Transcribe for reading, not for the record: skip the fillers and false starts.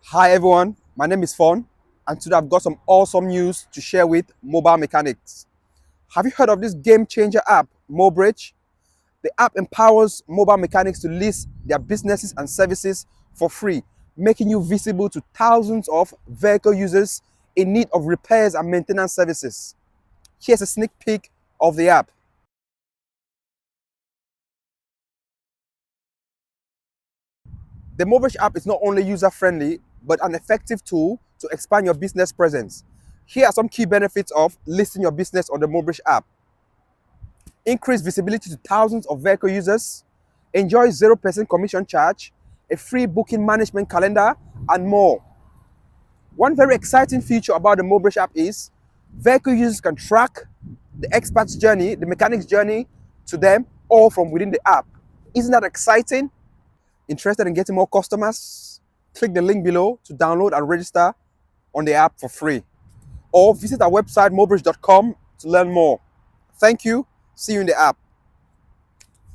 Hi everyone, my name is Fon, and today I've got some awesome news to share with mobile mechanics. Have you heard of this game changer app, Mobrage? The app empowers mobile mechanics to list their businesses and services for free, making you visible to thousands of vehicle users in need of repairs and maintenance services. Here's a sneak peek of the app. The Mobrage app is not only user-friendly, but an effective tool to expand your business presence. Here are some key benefits of listing your business on the Mobrage app. Increase visibility to thousands of vehicle users, enjoy 0% commission charge, a free booking management calendar, and more. One very exciting feature about the Mobrage app is vehicle users can track the expert's journey, the mechanic's journey to them, all from within the app. Isn't that exciting? Interested in getting more customers? Click the link below to download and register on the app for free. Or visit our website mobrage.com to learn more. Thank you. See you in the app.